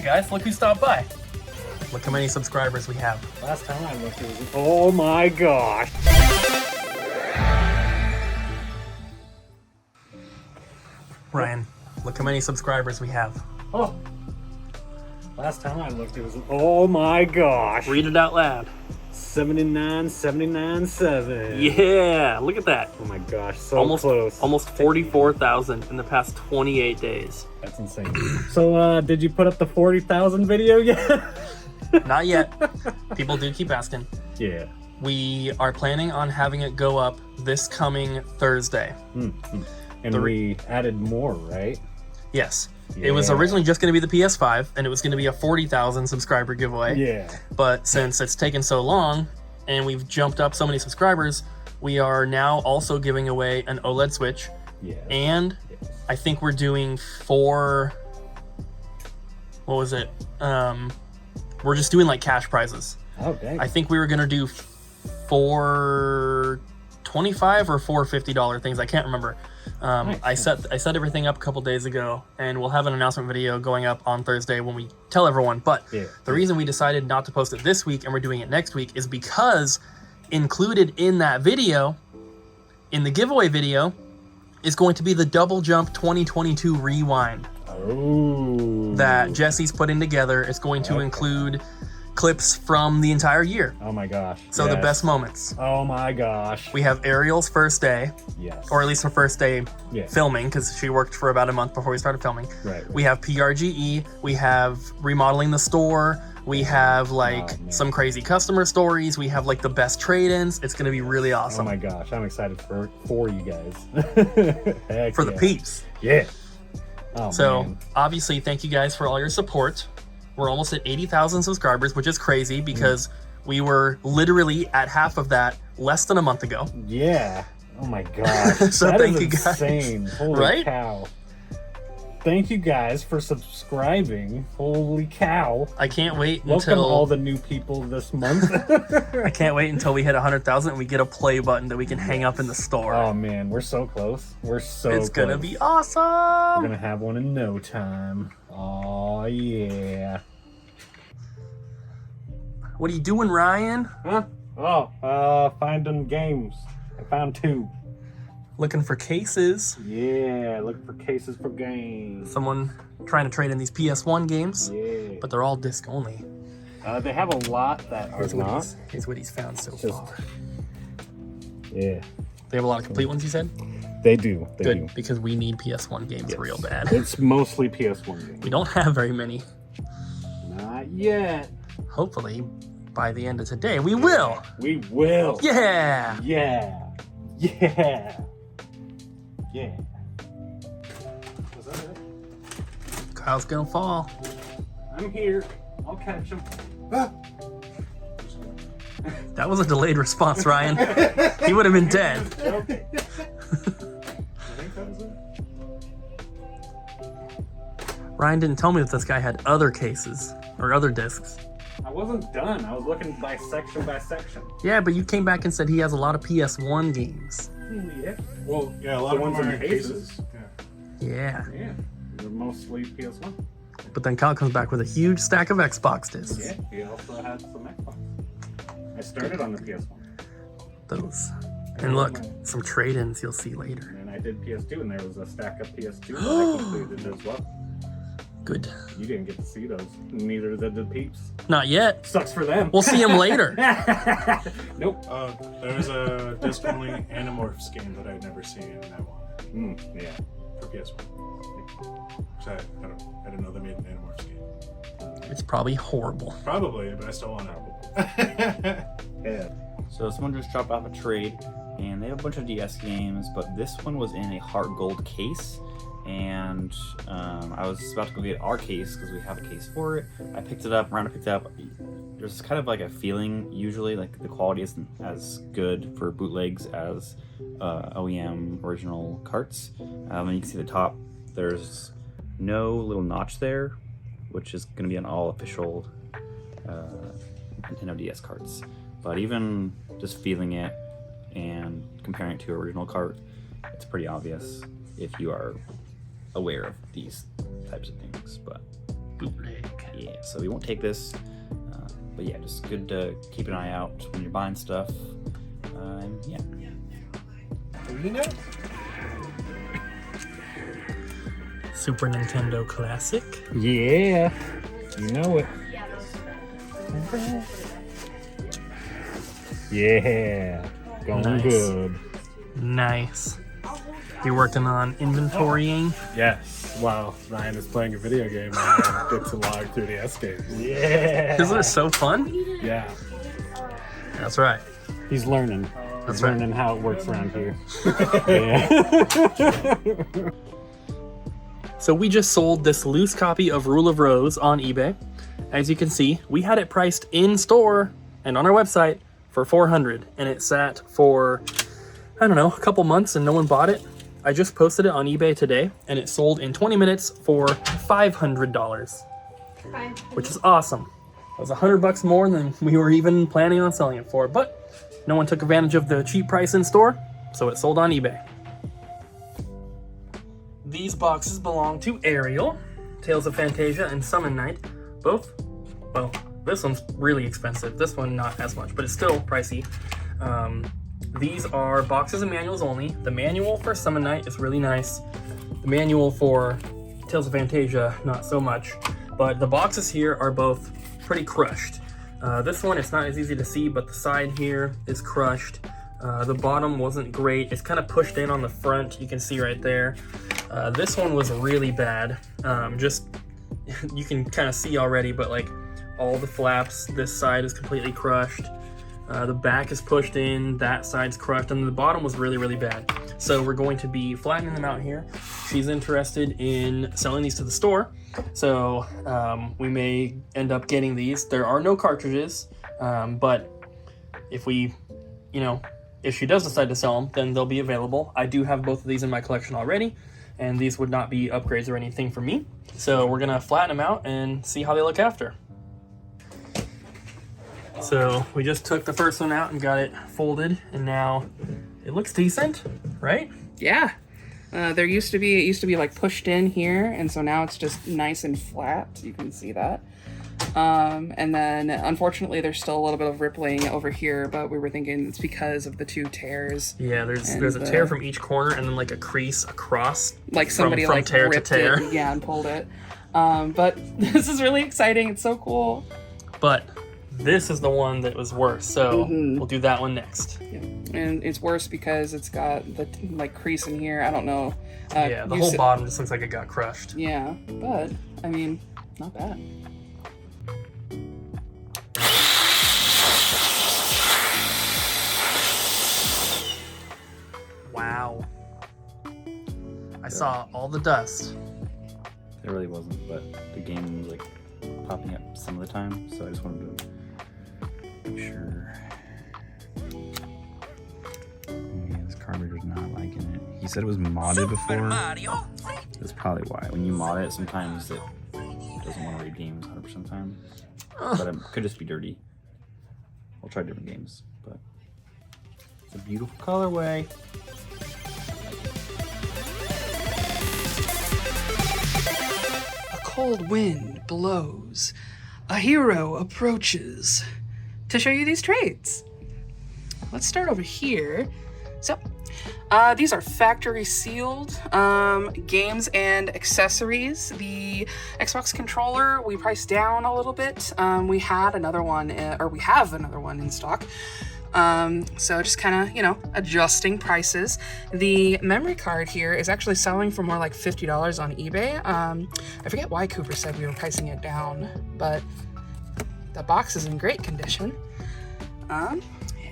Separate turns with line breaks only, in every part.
guys, look who stopped by. Look how many subscribers we have.
Last time I looked, it was... Oh my gosh!
Ryan, look how many subscribers we have.
Oh! Last time I looked, it was... Oh my gosh!
Read it out loud.
79,797.
Yeah, look at that.
Oh my gosh, so close.
Almost 44,000 in the past 28 days.
That's insane. So, did you put up the 40,000 video yet?
Not yet. People do keep asking.
Yeah.
We are planning on having it go up this coming Thursday.
Mm-hmm. And we added more, right?
Yes.
Yeah.
It was originally just going to be the PS5, and it was going to be a 40,000 subscriber giveaway.
Yeah.
But since it's taken so long, and we've jumped up so many subscribers, we are now also giving away an OLED Switch.
Yeah.
And I think we're doing 4... What was it? We're just doing like cash prizes.
Oh, dang.
I think we were going to do 4 $25 or $4 $50 things. I can't remember.
Nice.
I set everything up a couple days ago, and we'll have an announcement video going up on Thursday when we tell everyone. But the reason we decided not to post it this week and we're doing it next week is because included in that video, in the giveaway video, is going to be the Double Jump 2022 Rewind.
Oh.
That Jesse's putting together. It's going to include clips from the entire year.
Oh my gosh.
So the best moments.
Oh my gosh.
We have Ariel's first day.
Yes.
Or at least her first day filming, because she worked for about a month before we started filming.
Right.
We have PRGE. We have remodeling the store. We have like some crazy customer stories. We have like the best trade-ins. It's going to be really awesome.
Oh my gosh. I'm excited for you guys.
For the peeps.
Yeah. Oh,
so
man.
obviously, thank you guys for all your support. We're almost at 80,000 subscribers, which is crazy because we were literally at half of that less than a month ago.
Yeah. Oh my gosh.
So
that
thank
is
you guys.
Insane. Holy cow. Thank you guys for subscribing. Holy cow.
I can't wait
Welcome
until
all the new people this month.
I can't wait until we hit 100,000 and we get a play button that we can hang up in the store.
Oh man, we're so close. We're so
It's
close.
gonna be awesome.
We're gonna have one in no time. Oh yeah.
What are you doing, Ryan?
Huh? Oh, finding games. I found 2.
Looking for cases.
Yeah, looking for cases for games.
Someone trying to trade in these PS1 games.
Yeah.
But they're all disc only.
They have a lot that are not.
Here's what he's found so far.
Yeah.
They have a lot of complete ones, you said?
They do. They
Good,
do.
because we need PS1 games real bad.
It's mostly PS1 games.
We don't have very many.
Not yet.
Hopefully, by the end of today, we will.
We will.
Yeah.
Yeah. Yeah. Yeah. Was that it?
Kyle's gonna fall.
I'm here. I'll catch him.
That was a delayed response, Ryan. He would have been dead.
Okay. I think that was it.
Ryan didn't tell me that this guy had other cases or other discs.
I wasn't done. I was looking by section by section.
Yeah, but you came back and said he has a lot of PS1 games.
Yeah.
Well, yeah, a lot of
ones
them
in
are
the
cases.
Yeah.
Yeah. They're mostly PS1.
But then Kyle comes back with a huge stack of Xbox discs.
Yeah. He also had some Xbox. I started on the PS1.
Those. And look, some trade-ins you'll see later.
And I did PS2, and there was a stack of PS2 that I completed as well.
Good.
You didn't get to see those. Neither did the peeps.
Not yet.
Sucks for them.
We'll see him later.
Nope.
There was a disc-only Animorphs game that I'd never seen, and I wanted
Yeah.
for PS1. So I didn't know they made an Animorphs game.
It's probably horrible.
Probably, but I still want it.
Yeah.
So someone just dropped off a trade, and they have a bunch of DS games, but this one was in a heart gold case, and I was about to go get our case because we have a case for it. I picked it up. Miranda picked it up. There's kind of like a feeling usually like the quality isn't as good for bootlegs as OEM original carts. And you can see the top. There's no little notch there, which is going to be on all official Nintendo DS carts. But even just feeling it and comparing it to original cart, it's pretty obvious if you are aware of these types of things. But
Bootleg.
Yeah, so we won't take this. But yeah, just good to keep an eye out when you're buying stuff. And yeah.
Super Nintendo Classic.
Yeah, you know it. Yeah, going
Nice.
good.
Nice. You working on inventorying?
Yes. While Ryan is playing a video game, I get to log through the S games.
Yeah.
Isn't it so fun?
Yeah.
That's right.
He's learning.
That's
He's
right.
learning how it works around here. Yeah.
So we just sold this loose copy of Rule of Rose on eBay. As you can see, we had it priced in store and on our website for $400, and it sat for, I don't know, a couple months and no one bought it. I just posted it on eBay today, and it sold in 20 minutes for $500, which is awesome. It was $100 more than we were even planning on selling it for, but no one took advantage of the cheap price in store, so it sold on eBay. These boxes belong to Ariel, Tales of Fantasia, and Summon Night. Both, well, this one's really expensive. This one not as much, but it's still pricey. These are boxes and manuals only. The manual for Summon Night is really nice. The manual for Tales of Fantasia, not so much. But the boxes here are both pretty crushed. This one, it's not as easy to see, but the side here is crushed. The bottom wasn't great. It's kind of pushed in on the front. You can see right there. This one was really bad. Just, you can kind of see already, but like all the flaps, this side is completely crushed. The back is pushed in, that side's crushed, and the bottom was really, really bad. So we're going to be flattening them out here. She's interested in selling these to the store. So we may end up getting these. There are no cartridges, but if we, if she does decide to sell them, then they'll be available. I do have both of these in my collection already, and these would not be upgrades or anything for me. So we're gonna flatten them out and see how they look after. So we just took the first one out and got it folded, and now it looks decent, right?
Yeah. It used to be like pushed in here, and so now it's just nice and flat. You can see that. And then unfortunately there's still a little bit of rippling over here, but we were thinking it's because of the two tears.
Yeah, there's a tear from each corner and then like a crease across.
Like somebody
from
like
tear
ripped
to tear.
it, yeah, and pulled it. But this is really exciting. It's so cool.
But this is the one that was worse, so we'll do that one next.
Yeah. And it's worse because it's got the like crease in here. I don't know.
Yeah, the whole bottom just looks like it got crushed.
Yeah, but I mean, not bad.
Wow. I saw all the dust.
It really wasn't, but the game was like popping up some of the time, so I just wanted to make sure. Yeah, this carburetor's not liking it. He said it was modded before. That's probably why. When you mod it, sometimes it doesn't want to read games 100% of the time. But it could just be dirty. I'll try different games, but it's a beautiful colorway.
A cold wind blows. A hero approaches to show you these traits. Let's start over here. So, these are factory sealed games and accessories. The Xbox controller we priced down a little bit. We had another one, or we have another one in stock. So just kind of, adjusting prices. The memory card here is actually selling for more like $50 on eBay. I forget why Cooper said we were pricing it down, but the box is in great condition.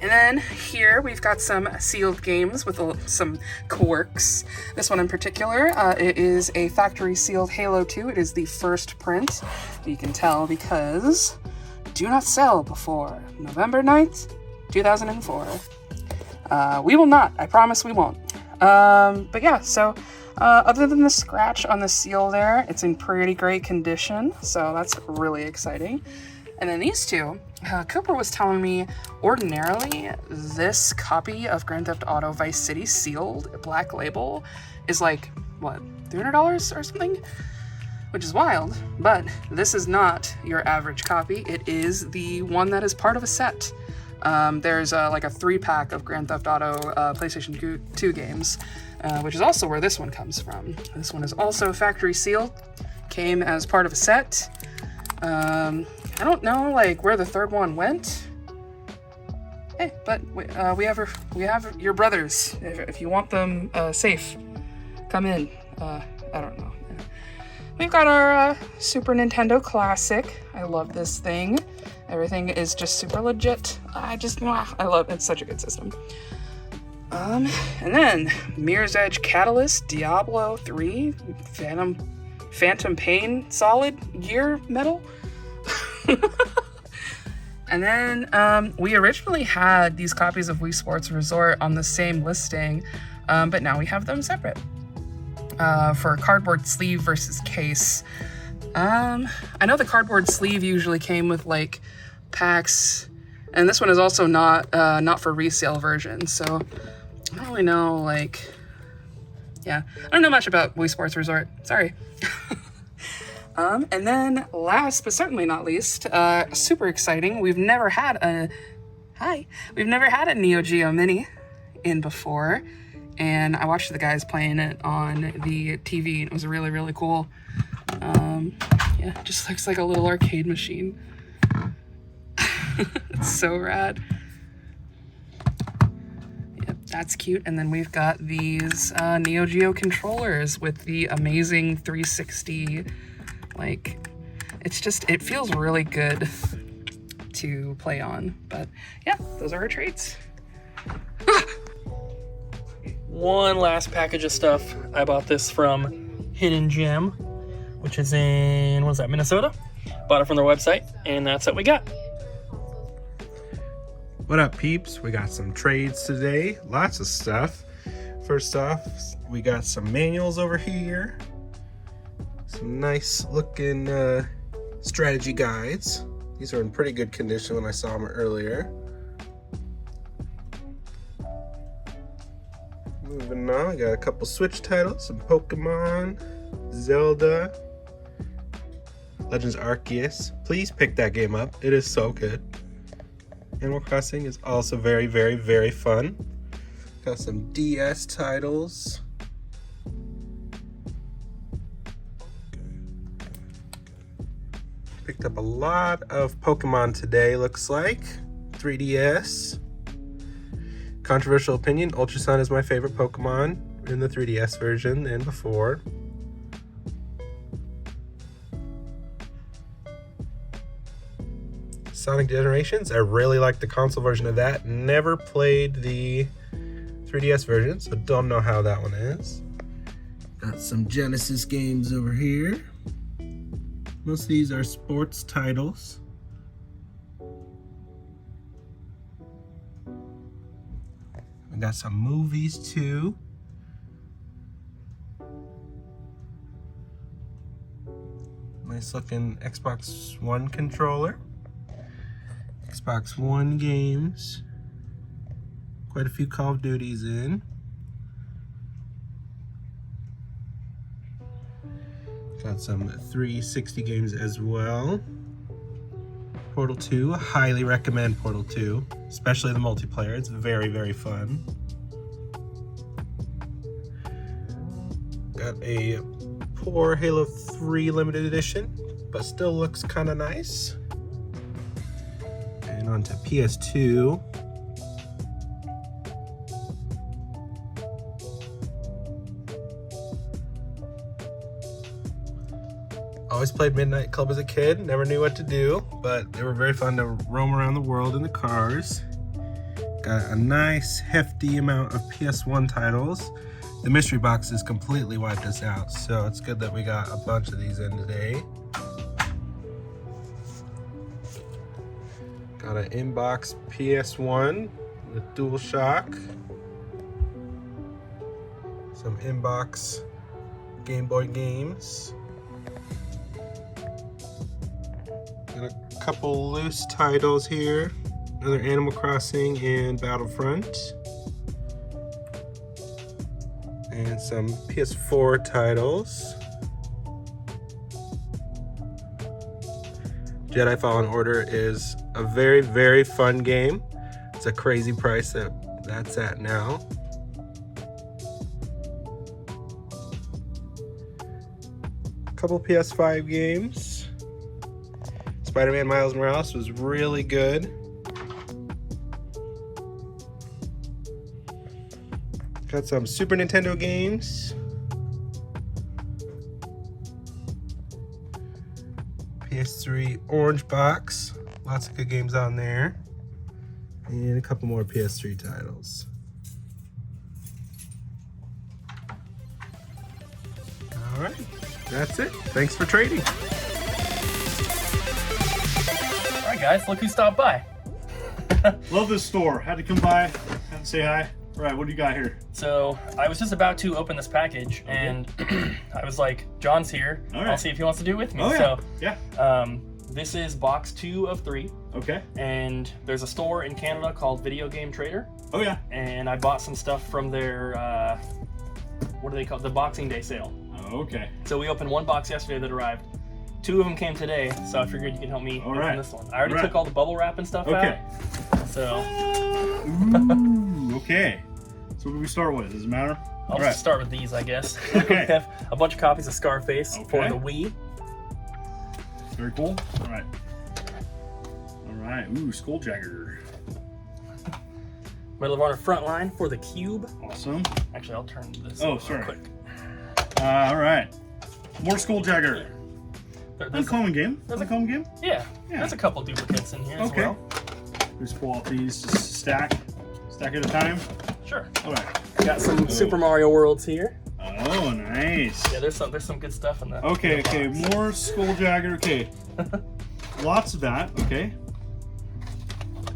And then here we've got some sealed games with some quirks. This one in particular, it is a factory sealed Halo 2. It is the first print. You can tell because do not sell before November 9th, 2004. We will not. I promise we won't. But yeah, so other than the scratch on the seal there, it's in pretty great condition. So that's really exciting. And then these two, Cooper was telling me ordinarily this copy of Grand Theft Auto Vice City sealed black label is like, what, $300 or something? which is wild, but this is not your average copy. It is the one that is part of a set. There's like a 3-pack of Grand Theft Auto PlayStation 2 games, which is also where this one comes from. This one is also factory sealed, came as part of a set. I don't know like where the third one went. Hey, but we have your brothers. If you want them safe, come in. I don't know. We've got our Super Nintendo Classic. I love this thing. Everything is just super legit. I love it. It's such a good system. And then Mirror's Edge Catalyst, Diablo 3, Phantom Pain Solid Gear Metal. And then we originally had these copies of Wii Sports Resort on the same listing, but now we have them separate for cardboard sleeve versus case. I know the cardboard sleeve usually came with like packs, and this one is also not for resale version, so I don't really know, like, yeah, I don't know much about Wii Sports Resort, sorry. And then last but certainly not least, super exciting, we've never had a Neo Geo Mini in before, and I watched the guys playing it on the TV, and it was really, really cool. Yeah, it just looks like a little arcade machine. It's so rad. Yep, that's cute. And then we've got these Neo Geo controllers with the amazing 360. Like, it feels really good to play on. But yeah, those are our traits.
One last package of stuff. I bought this from Hidden Gem, which is in, what is that, Minnesota? Bought it from their website, and that's what we got.
What up, peeps? We got some trades today. Lots of stuff. First off, we got some manuals over here. Some nice looking strategy guides. These are in pretty good condition when I saw them earlier. Moving on, I got a couple Switch titles, some Pokemon, Zelda, Legends Arceus. Please pick that game up. It is so good. Animal Crossing is also very, very, very fun. Got some DS titles. Picked up a lot of Pokemon today, looks like. 3DS. Controversial opinion, Ultra Sun is my favorite Pokemon in the 3DS version and before. Sonic Generations, I really like the console version of that. Never played the 3DS version, so don't know how that one is. Got some Genesis games over here. Most of these are sports titles. We got some movies too. Nice looking Xbox One controller. Xbox One games. Quite a few Call of Duties in. Got some 360 games as well. Portal 2, highly recommend Portal 2, especially the multiplayer. It's very, very fun. Got a poor Halo 3 limited edition, but still looks kind of nice. And on to PS2. Always played Midnight Club as a kid, never knew what to do, but they were very fun to roam around the world in the cars. Got a nice hefty amount of PS1 titles. The mystery boxes completely wiped us out, so it's good that we got a bunch of these in today. Got an inbox PS1 with DualShock. Some inbox Game Boy games. Got a couple loose titles here. Another Animal Crossing and Battlefront. And some PS4 titles. Jedi Fallen Order is a very, very fun game. It's a crazy price that's at now. A couple PS5 games. Spider-Man Miles Morales was really good. Got some Super Nintendo games. PS3 Orange Box. Lots of good games on there. And a couple more PS3 titles. All right, that's it. Thanks for trading.
All right, guys, look who stopped by.
Love this store. Had to come by, had to say hi. All right, what do you got here?
So I was just about to open this package, and I was like, John's here.
All right.
I'll see if he wants to do it with me.
Oh, yeah.
So
Yeah.
this is box 2 of 3,
Okay.
and there's a store in Canada called Video Game Trader,
Oh, yeah.
and I bought some stuff from their, what do they call it? The Boxing Day sale.
Oh, okay.
So we opened one box yesterday that arrived. 2 of them came today, so I figured you could help me
All
open
right.
this one. I already
All right.
took all the bubble wrap and stuff
Okay.
out. So
Ooh, okay. So what do we start with? Does it matter?
I'll
All
just start with these, I guess.
Okay.
We have a bunch of copies of Scarface for
Okay.
the Wii.
Very cool. All right. All right. Ooh, Skulljacker.
Medal of Honor Frontline for the Cube.
Awesome.
Actually, I'll turn this
Oh,
over
sorry.
quick.
All right. More Skulljacker.
There's
Uncommon game.
there's a-
Uncommon game.
yeah,
Yeah.
there's a couple duplicates in here as
Okay.
well.
Just pull out these, just stack at a time.
Sure.
All right.
Got some Super Mario Worlds here.
Oh, nice.
Yeah, there's some good stuff in the
Okay,
in the
okay,
box.
more Skulljacker. Okay, lots of that. Okay.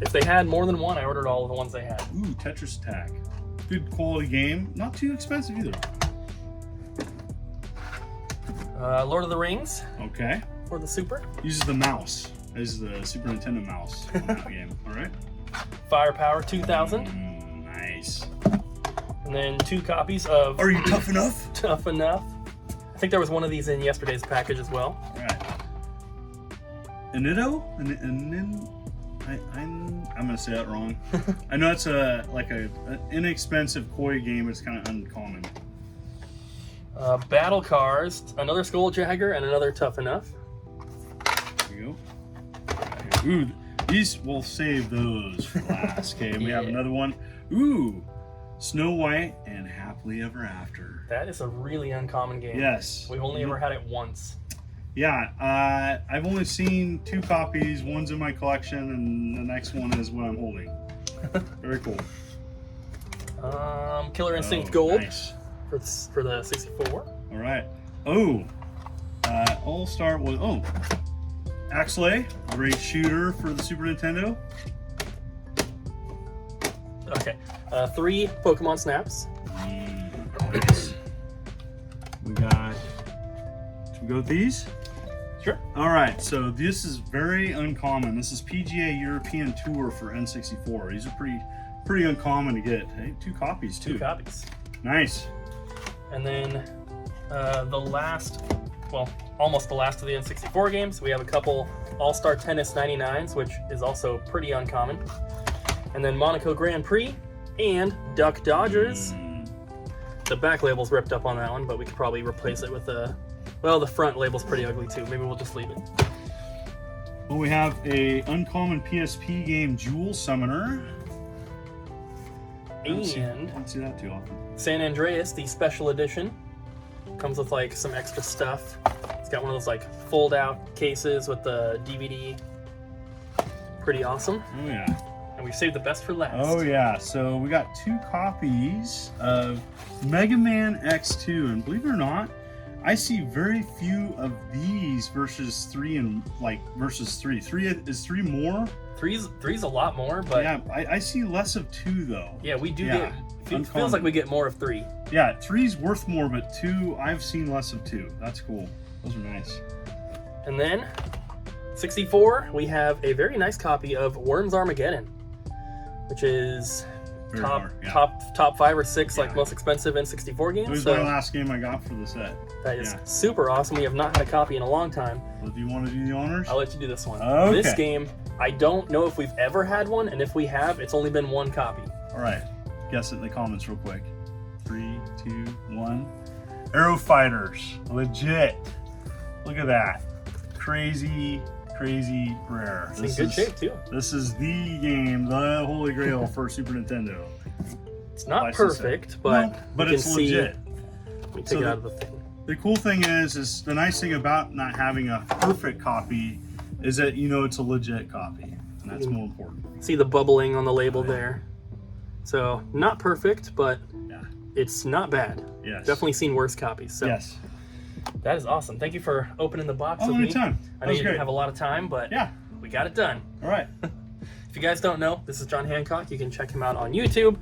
If they had more than one, I ordered all of the ones they had.
Ooh, Tetris Attack. Good quality game. Not too expensive either.
Lord of the Rings
Okay.
for the Super.
Uses the mouse. Uses the Super Nintendo mouse on that game. All right.
Firepower 2000.
Nice.
And then 2 copies of
Are you tough enough?
Tough Enough. I think there was one of these in yesterday's package as well.
All right. Anito? I'm gonna say that wrong. I know it's an inexpensive koi game. It's kind of uncommon.
Battle Cars, another Skulljacker, and another Tough Enough.
There you go. Ooh, these we'll save those for last. Okay, we have
Yeah.
another one. Ooh, Snow White and Happily Ever After.
That is a really uncommon game.
Yes.
We've only ever had it once.
Yeah, I've only seen 2 copies. One's in my collection, and the next one is what I'm holding. Very cool.
Killer Instinct
Oh,
Gold
Nice.
for the 64.
All right. Oh, I'll start with Axley, great shooter for the Super Nintendo.
Okay. 3 Pokemon Snaps.
Nice. We got. Should we go with these?
Sure.
All right. So this is very uncommon. This is PGA European Tour for N64. These are pretty uncommon to get. Hey, 2 copies too.
2 copies.
Nice.
And then the last, well, almost the last of the N64 games, we have a couple All-Star Tennis 99s, which is also pretty uncommon. And then Monaco Grand Prix and Duck Dodgers. The back label's ripped up on that one, but we could probably replace it with well, the front label's pretty ugly too. Maybe we'll just leave it.
Well, we have a uncommon PSP game, Jewel Summoner. I don't see that too often.
San Andreas, the special edition, comes with like some extra stuff. It's got one of those like fold-out cases with the DVD. Pretty awesome.
Oh yeah.
And we saved the best for last.
Oh yeah. So we got 2 copies of Mega Man X2, and believe it or not, I see very few of these versus 3 and versus 3. 3 is 3 more.
Three's a lot more, but
Yeah, I see less of 2 though.
yeah, we do
Yeah,
get. It feels like we get more of 3.
Yeah, 3's worth more, but 2 I've seen less of 2. That's cool. Those are nice.
And then 64, we have a very nice copy of Worms Armageddon, which is
Very
top
hard, yeah.
top 5 or 6 like
Yeah.
most expensive N64
It
games.
was
So
my last game I got for the set.
that is
Yeah.
super awesome. We have not had a copy in a long time.
Well, do you want to do the honors?
I'll let you do this one.
Okay.
This game, I don't know if we've ever had one, and if we have, it's only been 1 copy.
All right. Guess it in the comments real quick. 3, 2, 1. Arrow Fighters. Legit. Look at that. Crazy, crazy rare.
It's in good shape too.
This is the game, the holy grail for Super Nintendo.
It's not
License
perfect, but
No, but
you
it's
can see.
legit.
Let me take
So
it out of the thing.
The cool thing is the nice thing about not having a perfect copy is that you know it's a legit copy, and that's more important.
See the bubbling on the label there. So not perfect, but
Yeah.
it's not bad.
Yes.
Definitely seen worse copies. So
Yes.
that is awesome. Thank you for opening the box
Oh,
with me.
anytime.
I
That
know
was
you
great.
didn't have a lot of time, but
Yeah.
we got it done.
All right.
If you guys don't know, this is John Hancock. You can check him out on YouTube.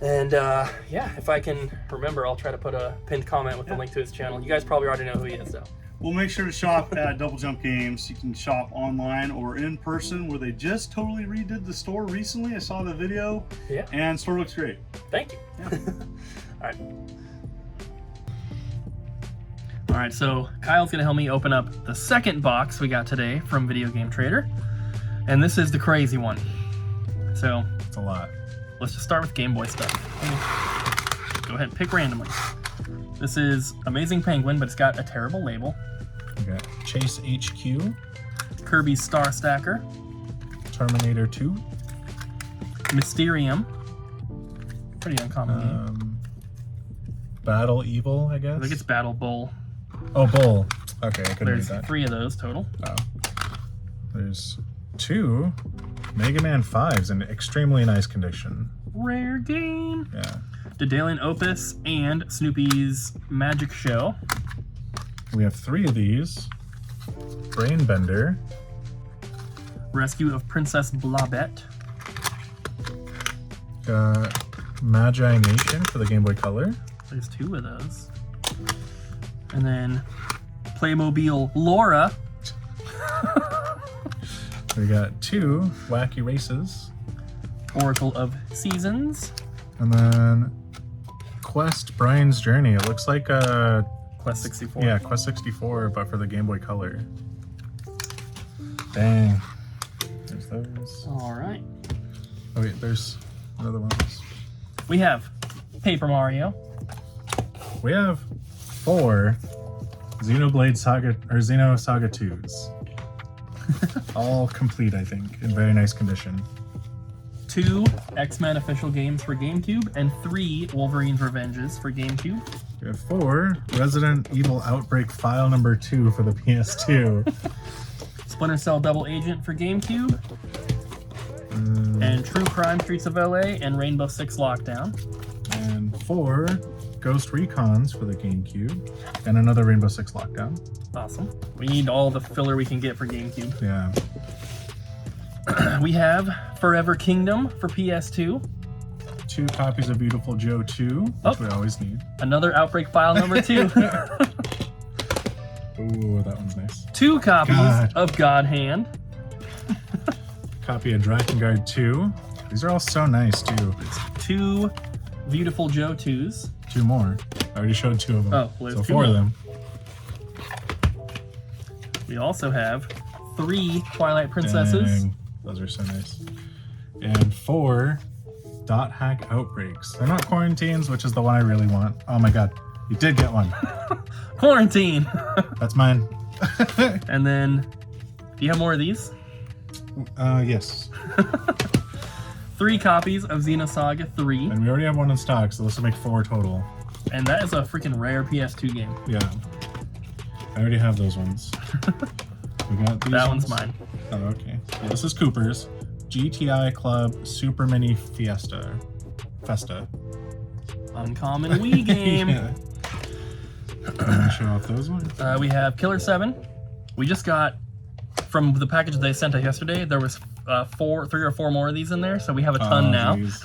And yeah, if I can remember, I'll try to put a pinned comment with the link to his channel. You guys probably already know who he is, though.
We'll make sure to shop at Double Jump Games. You can shop online or in person, where they just totally redid the store recently. I saw the video.
Yeah.
And store looks great.
Thank you.
Yeah.
All right. All right, so Kyle's gonna help me open up the second box we got today from Video Game Trader. And this is the crazy one. So
It's a lot.
let's just start with Game Boy stuff. Go ahead and pick randomly. This is Amazing Penguin, but it's got a terrible label.
We got Chase HQ,
Kirby's Star Stacker,
Terminator 2,
Mysterium. Pretty uncommon game.
Battle Evil, I guess.
I think it's Battle Bowl.
Oh, Bull. Okay, I couldn't read
There's
that.
3 of those total.
Oh. There's 2 Mega Man 5s in extremely nice condition.
Rare game.
Yeah.
Daedalian Opus and Snoopy's Magic Show.
We have 3 of these. Brainbender.
Rescue of Princess Blobette.
Magi Nation for the Game Boy Color.
There's 2 of those. And then Playmobil Laura.
We got 2 Wacky Races.
Oracle of Seasons.
And then Quest Brian's Journey. It looks like a
Quest 64.
yeah, Quest 64, but for the Game Boy Color. Dang. There's those.
All right.
Oh wait, there's other ones.
We have Paper Mario.
We have 4 Xenoblade Saga or Xeno Saga 2s. All complete, I think, in very nice condition.
2 X-Men official games for GameCube and 3 Wolverine's Revenges for GameCube.
We have 4 Resident Evil Outbreak File Number 2 for the PS2.
Splinter Cell Double Agent for GameCube. And True Crime Streets of LA and Rainbow Six Lockdown.
And 4 Ghost Recons for the GameCube. And another Rainbow Six Lockdown.
Awesome. We need all the filler we can get for GameCube.
Yeah.
We have Forever Kingdom for PS2.
2 copies of Beautiful Joe 2, which
Oh.
we always need.
Another Outbreak File number 2.
Ooh, that one's nice.
2 copies
God.
of God Hand.
Copy of Drakengard 2. These are all so nice, too.
2 Beautiful Joe 2s.
2 more. I already showed 2 of them.
Oh, well,
so
there's 2
4 of
more.
them.
We also have 3 Twilight Princesses.
Dang, those are so nice. And 4 Dot Hack Outbreaks. They're not quarantines, which is the one I really want. Oh my god, you did get one.
Quarantine.
That's mine.
And then, do you have more of these?
Yes.
3 copies of Xenosaga 3.
And we already have one in stock, so this will make 4 total.
And that is a freaking rare PS2 game.
Yeah. I already have those ones. We got these
That one's
ones.
mine.
Oh, okay. So this is Cooper's. GTI Club Super Mini Festa.
Uncommon Wii game.
Yeah. Let me show off those ones.
We have Killer 7. We just got, from the package they sent us yesterday, there was 3 or 4 more of these in there, so we have a ton now.
Geez.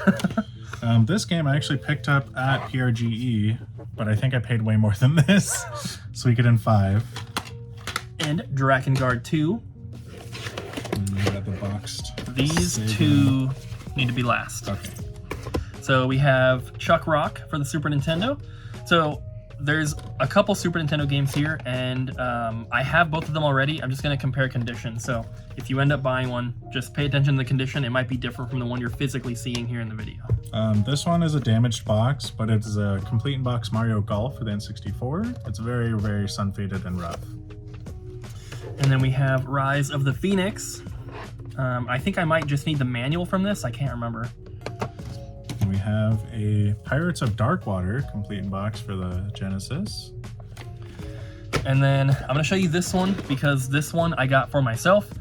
This game I actually picked up at PRGE, but I think I paid way more than this. Suikoden 5.
And Drakengard 2.
And we got the boxed.
These
Sega.
2 need to be last.
Okay.
So we have Chuck Rock for the Super Nintendo. So there's a couple Super Nintendo games here, and I have both of them already. I'm just going to compare condition. So if you end up buying one, just pay attention to the condition. It might be different from the one you're physically seeing here in the video.
This one is a damaged box, but it's a complete in box Mario Golf for the N64. It's very, very sun faded and rough.
And then we have Rise of the Phoenix. I think I might just need the manual from this. I can't remember.
And we have a Pirates of Darkwater complete in box for the Genesis.
And then I'm gonna show you this one because this one I got for myself.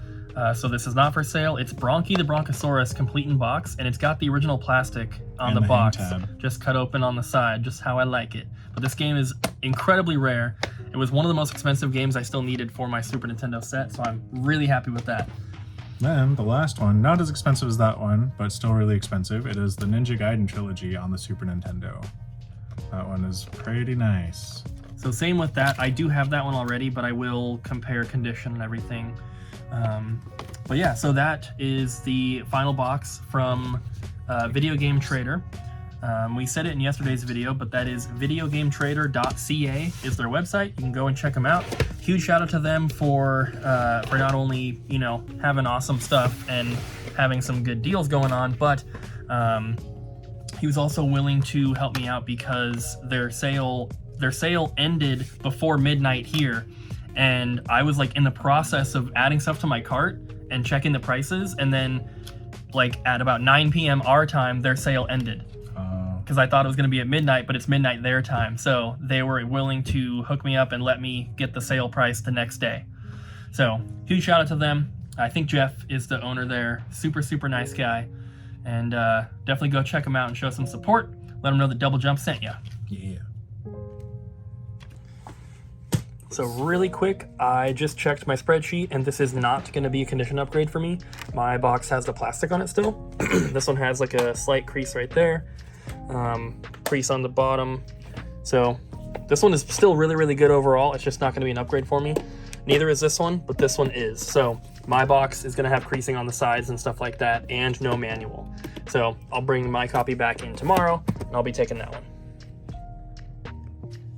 So this is not for sale. It's Bronchi the Bronchosaurus complete in box, and it's got the original plastic on the box, just cut open on the side, just how I like it. But this game is incredibly rare. It was one of the most expensive games I still needed for my Super Nintendo set, so I'm really happy with that.
Then the last one, not as expensive as that one, but still really expensive. It is the Ninja Gaiden trilogy on the Super Nintendo. That one is pretty nice.
So same with that. I do have that one already, but I will compare condition and everything. But yeah, so that is the final box from Video Game Trader. We said it in yesterday's video, but that is videogametrader.ca is their website. You can go and check them out. Huge shout out to them for not only, you know, having awesome stuff and having some good deals going on, but he was also willing to help me out because their sale ended before midnight here, and I was like in the process of adding stuff to my cart and checking the prices, and then like at about 9 p.m. our time, their sale ended. Because I thought it was going to be at midnight, but it's midnight their time. So they were willing to hook me up and let me get the sale price the next day. So huge shout out to them. I think Jeff is the owner there. Super, super nice guy. And definitely go check him out and show some support. Let him know that Double Jump sent you.
Yeah.
So really quick, I just checked my spreadsheet, and this is not going to be a condition upgrade for me. My box has the plastic on it still. This one has like a slight crease right there. Crease on the bottom. So this one is still really, really good overall. It's just not going to be an upgrade for me. Neither is this one, but this one is. So my box is going to have creasing on the sides and stuff like that, and no manual. So I'll bring my copy back in tomorrow, and I'll be taking that one.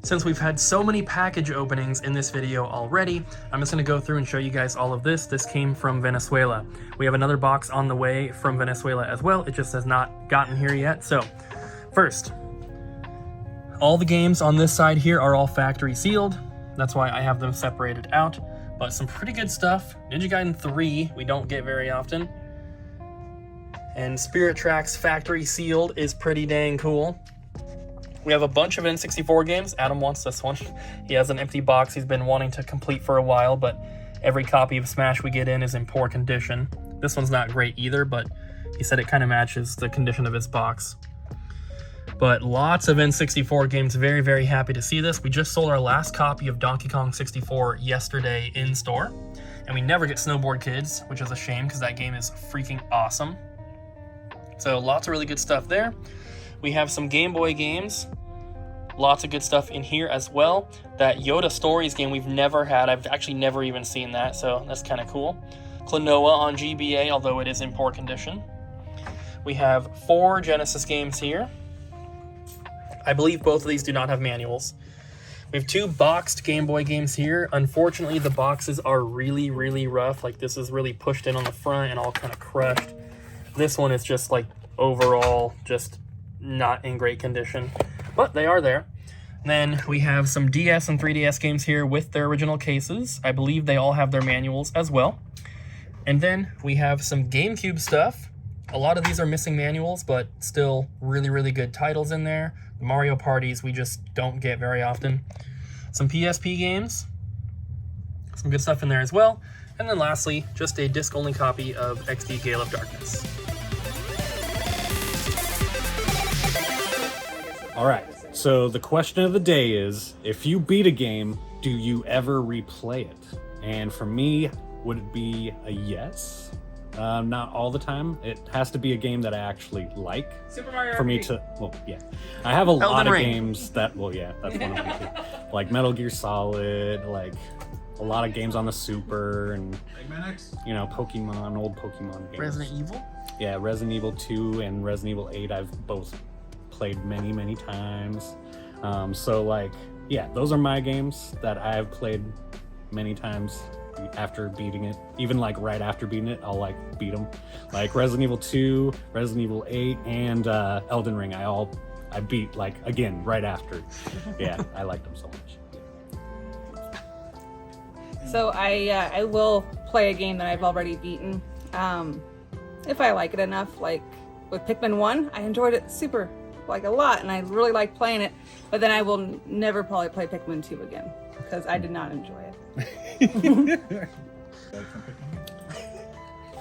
Since we've had so many package openings in this video already, I'm just going to go through and show you guys all of this. This came from Venezuela. We have another box on the way from Venezuela as well. It just has not gotten here yet. So first, all the games on this side here are all factory sealed. That's why I have them separated out. But some pretty good stuff. Ninja Gaiden 3, we don't get very often. And Spirit Tracks factory sealed is pretty dang cool. We have a bunch of N64 games. Adam wants this one. He has an empty box he's been wanting to complete for a while, but every copy of Smash we get in is in poor condition. This one's not great either, but he said it kind of matches the condition of his box. But lots of N64 games. Very, very happy to see this. We just sold our last copy of Donkey Kong 64 yesterday in store, and we never get Snowboard Kids, which is a shame because that game is freaking awesome. So lots of really good stuff there. We have some Game Boy games. Lots of good stuff in here as well. That Yoda Stories game we've never had. I've actually never even seen that, so that's kind of cool. Klonoa on GBA, although it is in poor condition. We have 4 Genesis games here. I believe both of these do not have manuals. We have 2 boxed Game Boy games here. Unfortunately, the boxes are really, really rough. Like, this is really pushed in on the front and all kind of crushed. This one is just like overall just not in great condition, but they are there. And then we have some DS and 3DS games here with their original cases. I believe they all have their manuals as well. And then we have some GameCube stuff. A lot of these are missing manuals, but still really, really good titles in there. The Mario Parties we just don't get very often. Some PSP games. Some good stuff in there as well. And then lastly, just a disc-only copy of XD Gale of Darkness.
All right, so the question of the day is, if you beat a game, do you ever replay it? And for me, would it be a yes? Not all the time. It has to be a game that I actually like.
Super Mario
for me
RPG.
to, well, yeah. I have a lot
Elden
of
Ring.
games that, well, yeah, that's one of them too. Like Metal Gear Solid, like a lot of games on the Super, and, you know, Pokemon, old Pokemon games.
Resident Evil?
Yeah, Resident Evil 2 and Resident Evil 8, I've both played many, many times. So like, yeah, those are my games that I've played many times after beating it. Even like right after beating it, I'll like beat them. Like Resident Evil 2, Resident Evil 8, and Elden Ring. I beat like again right after. Yeah, I liked them so much.
So I will play a game that I've already beaten, if I like it enough. Like with Pikmin 1, I enjoyed it a lot, and I really liked playing it. But then I will never probably play Pikmin 2 again because I did not enjoy it.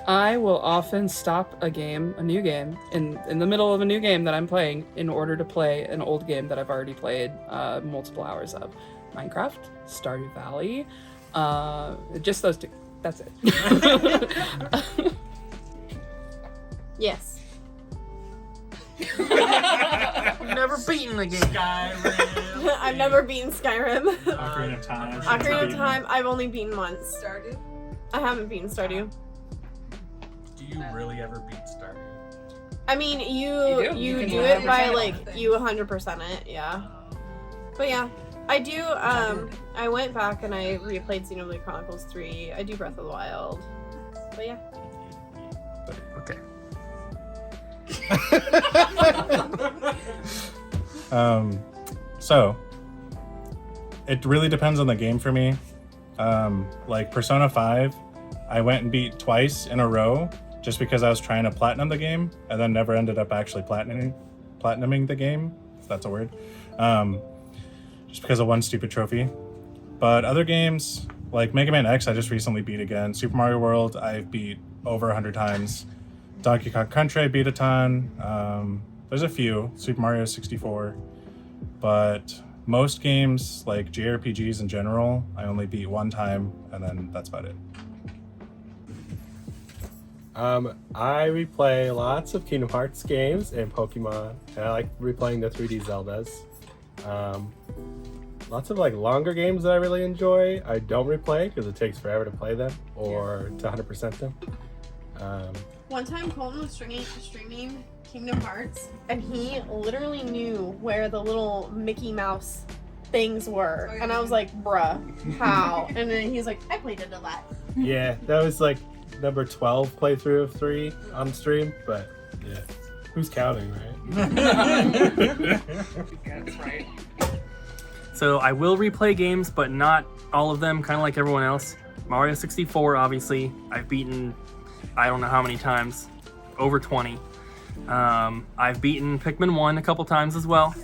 I will often stop a new game, in the middle of a new game that I'm playing in order to play an old game that I've already played multiple hours of. Minecraft, Stardew Valley, just those two. That's it.
Yes.
Never beaten the game.
Skyrim.
I've never beaten Skyrim.
Ocarina of Time.
Ocarina of Time, I've only beaten once.
Stardew?
I haven't beaten Stardew.
Do you really ever beat Stardew?
I mean, you
You can
do it by
100%
like,
all the
you 100% it, yeah. But yeah, I do, I went back and I replayed Xenoblade Chronicles 3. I do Breath of the Wild. But yeah.
Okay.
So it really depends on the game for me. Like Persona 5, I went and beat twice in a row just because I was trying to platinum the game and then never ended up actually platinuming the game, if that's a word. Just because of one stupid trophy. But other games like Mega Man X, I just recently beat again. Super Mario World, I've beat over 100 times. Donkey Kong Country, I beat a ton. There's a few, Super Mario 64, but most games, like JRPGs in general, I only beat one time, and then that's about it.
I replay lots of Kingdom Hearts games and Pokemon, and I like replaying the 3D Zeldas. Lots of like longer games that I really enjoy, I don't replay because it takes forever to play them or to 100% them.
One time Colton was streaming Kingdom Hearts, and he literally knew where the little Mickey Mouse things were. And I was like, bruh, how? And then he's like, I played into that.
Yeah, that was like number 12 playthrough of 3 on stream, but yeah. Who's counting, right?
That's right.
So I will replay games, but not all of them, kind of like everyone else. Mario 64, obviously, I've beaten, I don't know how many times, over 20. I've beaten Pikmin 1 a couple times as well,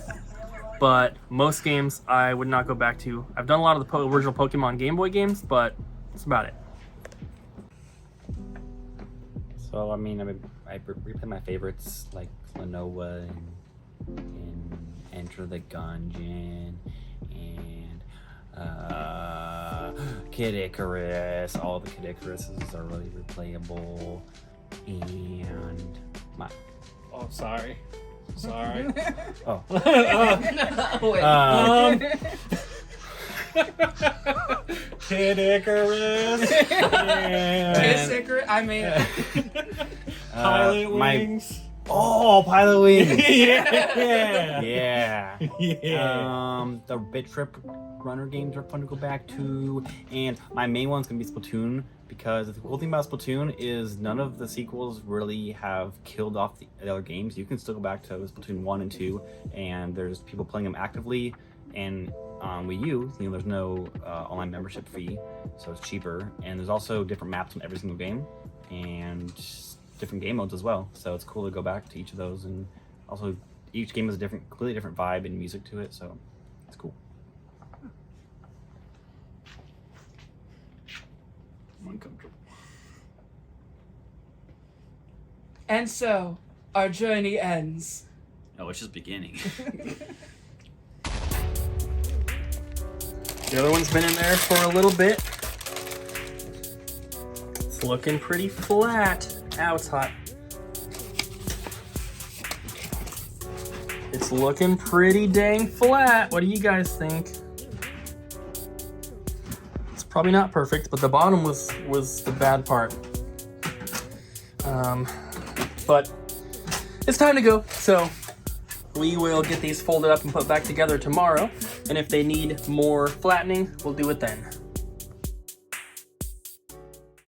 but most games I would not go back to. I've done a lot of the original Pokemon Game Boy games, but that's about it.
So I replay my favorites like Klonoa and Enter the Gungeon and Kid Icarus. All the Kid Icaruses are really replayable. And my
Oh, sorry.
oh
Kid Icarus.
Kiss Icarus, I mean,
Pilot Wings.
Oh, Pilot Wings.
Yeah.
Yeah.
Yeah.
The Bit Trip Runner games are fun to go back to, and my main one's gonna be Splatoon, because the cool thing about Splatoon is none of the sequels really have killed off the other games. You can still go back to Splatoon 1 and 2, and there's people playing them actively, and on Wii U, there's no online membership fee, so it's cheaper, and there's also different maps in every single game, and different game modes as well, so it's cool to go back to each of those, and also each game has a completely different vibe and music to it, so it's cool.
and so our journey ends.
Oh, it's just beginning.
The other one's been in there for a little bit. It's looking pretty flat. Ow, it's hot. It's looking pretty dang flat. What do you guys think? It's probably not perfect, but the bottom was the bad part. But it's time to go, so We will get these folded up and put back together tomorrow, and if they need more flattening, we'll do it then.